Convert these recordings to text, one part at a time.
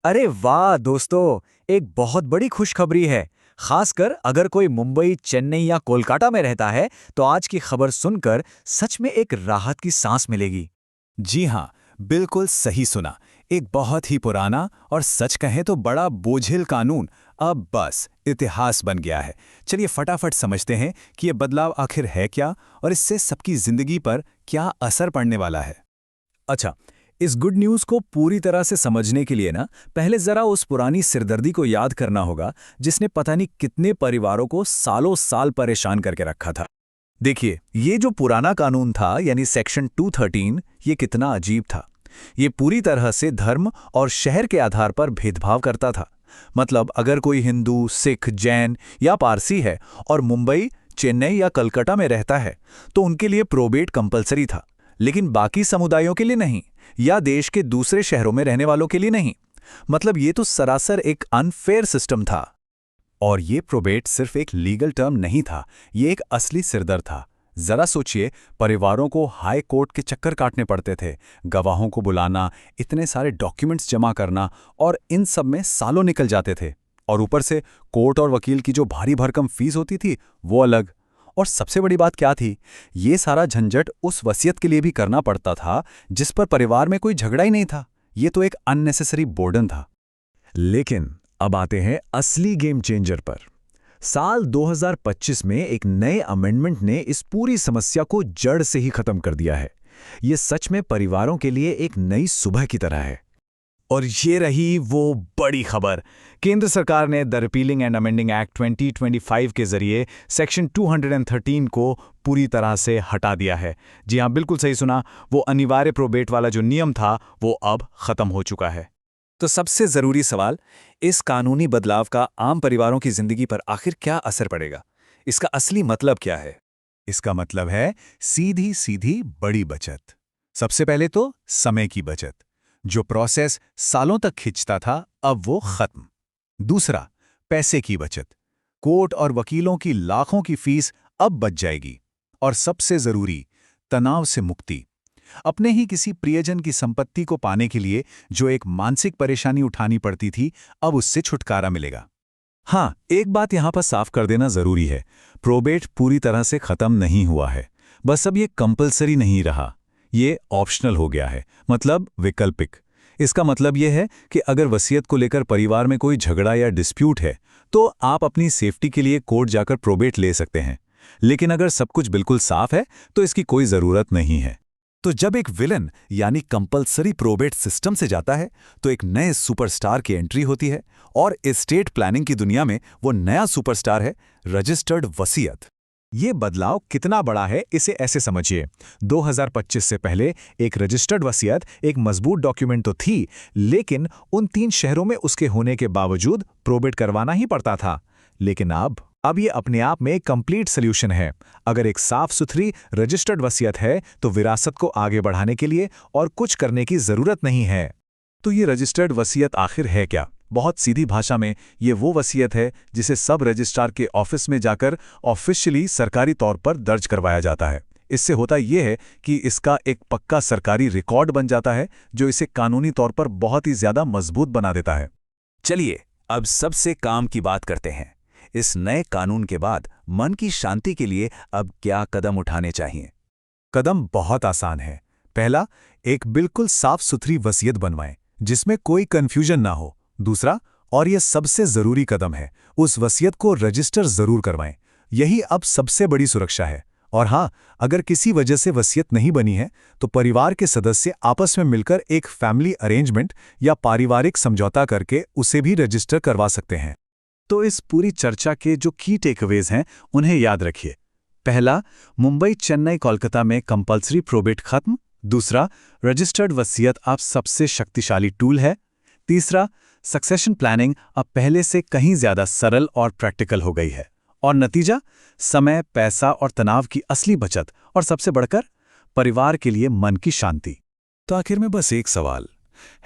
अरे वाह दोस्तों, एक बहुत बड़ी खुशखबरी है। खासकर अगर कोई मुंबई, चेन्नई या कोलकाता में रहता है तो आज की खबर सुनकर सच में एक राहत की सांस मिलेगी। जी हाँ, बिल्कुल सही सुना। एक बहुत ही पुराना और सच कहें तो बड़ा बोझिल कानून अब बस इतिहास बन गया है। चलिए फटाफट समझते हैं कि ये बदलाव आखिर है क्या और इससे सबकी जिंदगी पर क्या असर पड़ने वाला है। अच्छा, इस गुड न्यूज़ को पूरी तरह से समझने के लिए ना पहले जरा उस पुरानी सिरदर्दी को याद करना होगा जिसने पता नहीं कितने परिवारों को सालों साल परेशान करके रखा था। देखिए, ये जो पुराना कानून था यानी सेक्शन 213, ये कितना अजीब था। ये पूरी तरह से धर्म और शहर के आधार पर भेदभाव करता था। मतलब अगर कोई हिंदू, सिख, जैन या पारसी है और मुंबई, चेन्नई या कलकत्ता में रहता है तो उनके लिए प्रोबेट कंपलसरी था, लेकिन बाकी समुदायों के लिए नहीं, या देश के दूसरे शहरों में रहने वालों के लिए नहीं। मतलब ये तो सरासर एक अनफेयर सिस्टम था। और ये प्रोबेट सिर्फ एक लीगल टर्म नहीं था, ये एक असली सिरदर्द था। जरा सोचिए, परिवारों को हाई कोर्ट के चक्कर काटने पड़ते थे, गवाहों को बुलाना, इतने सारे डॉक्यूमेंट्स जमा करना, और इन सब में सालों निकल जाते थे। और ऊपर से कोर्ट और वकील की जो भारी भरकम फीस होती थी वो अलग। और सबसे बड़ी बात क्या थी, ये सारा झंझट उस वसीयत के लिए भी करना पड़ता था जिस पर परिवार में कोई झगड़ा ही नहीं था। ये तो एक अननेसेसरी बर्डन था। लेकिन अब आते हैं असली गेम चेंजर पर। साल 2025 में एक नए अमेंडमेंट ने इस पूरी समस्या को जड़ से ही खत्म कर दिया है। ये सच में परिवारों के लिए एक नई सुबह की तरह है। और ये रही वो बड़ी खबर। केंद्र सरकार ने the repealing and amending act 2025 के जरिए सेक्शन 213 को पूरी तरह से हटा दिया है। जी हाँ, बिल्कुल सही सुना। वो अनिवार्य प्रोबेट वाला जो नियम था वो अब खत्म हो चुका है। तो सबसे जरूरी सवाल, इस कानूनी बदलाव का आम परिवारों की जिंदगी पर आखिर क्या असर पड़ेगा? इसका असली मतलब क्या है? इसका मतलब है सीधी सीधी बड़ी बचत। सबसे पहले तो समय की बचत। जो प्रोसेस सालों तक खिंचता था अब वो खत्म। दूसरा, पैसे की बचत। कोर्ट और वकीलों की लाखों की फीस अब बच जाएगी। और सबसे जरूरी, तनाव से मुक्ति। अपने ही किसी प्रियजन की संपत्ति को पाने के लिए जो एक मानसिक परेशानी उठानी पड़ती थी, अब उससे छुटकारा मिलेगा। हाँ, एक बात यहां पर साफ कर देना जरूरी है, प्रोबेट पूरी तरह से खत्म नहीं हुआ है। बस अब ये कंपलसरी नहीं रहा, ये ऑप्शनल हो गया है, मतलब वैकल्पिक। इसका मतलब यह है कि अगर वसीयत को लेकर परिवार में कोई झगड़ा या डिस्प्यूट है तो आप अपनी सेफ्टी के लिए कोर्ट जाकर प्रोबेट ले सकते हैं। लेकिन अगर सब कुछ बिल्कुल साफ है तो इसकी कोई जरूरत नहीं है। तो जब एक विलन यानी कंपलसरी प्रोबेट सिस्टम से जाता है तो एक नए सुपरस्टार की एंट्री होती है, और एस्टेट प्लानिंग की दुनिया में वो नया सुपरस्टार है रजिस्टर्ड वसीयत। ये बदलाव कितना बड़ा है इसे ऐसे समझिए। 2025 से पहले एक रजिस्टर्ड वसीयत एक मजबूत डॉक्यूमेंट तो थी, लेकिन उन 3 शहरों में उसके होने के बावजूद प्रोबेट करवाना ही पड़ता था। लेकिन अब ये अपने आप में एक कंप्लीट सोल्यूशन है। अगर एक साफ सुथरी रजिस्टर्ड वसीयत है तो विरासत को आगे बढ़ाने के लिए और कुछ करने की जरूरत नहीं है। तो ये रजिस्टर्ड वसीयत आखिर है क्या? बहुत सीधी भाषा में ये वो वसीयत है जिसे सब रजिस्ट्रार के ऑफिस में जाकर ऑफिशियली सरकारी तौर पर दर्ज करवाया जाता है। इससे होता यह है कि इसका एक पक्का सरकारी रिकॉर्ड बन जाता है जो इसे कानूनी तौर पर बहुत ही ज्यादा मजबूत बना देता है। चलिए अब सबसे काम की बात करते हैं। इस नए कानून के बाद मन की शांति के लिए अब क्या कदम उठाने चाहिए? कदम बहुत आसान है। पहला, एक बिल्कुल साफ सुथरी वसीयत बनवाएं जिसमें कोई कंफ्यूजन ना हो। दूसरा, और यह सबसे जरूरी कदम है, उस वसीयत को रजिस्टर जरूर करवाएं। यही अब सबसे बड़ी सुरक्षा है। और हाँ, अगर किसी वजह से वसीयत नहीं बनी है तो परिवार के सदस्य आपस में मिलकर एक फैमिली अरेंजमेंट या पारिवारिक समझौता करके उसे भी रजिस्टर करवा सकते हैं। तो इस पूरी चर्चा के जो की टेकअवेज हैं उन्हें याद रखिए। पहला, मुंबई, चेन्नई, कोलकाता में कंपल्सरी प्रोबेट खत्म। दूसरा, रजिस्टर्ड वसीयत अब सबसे शक्तिशाली टूल है। तीसरा, सक्सेशन प्लानिंग अब पहले से कहीं ज्यादा सरल और प्रैक्टिकल हो गई है। और नतीजा, समय, पैसा और तनाव की असली बचत, और सबसे बढ़कर परिवार के लिए मन की शांति। तो आखिर में बस एक सवाल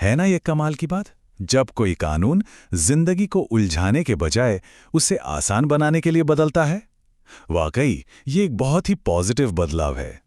है ना, ये कमाल की बात, जब कोई कानून जिंदगी को उलझाने के बजाय उसे आसान बनाने के लिए बदलता है। वाकई ये एक बहुत ही पॉजिटिव बदलाव है।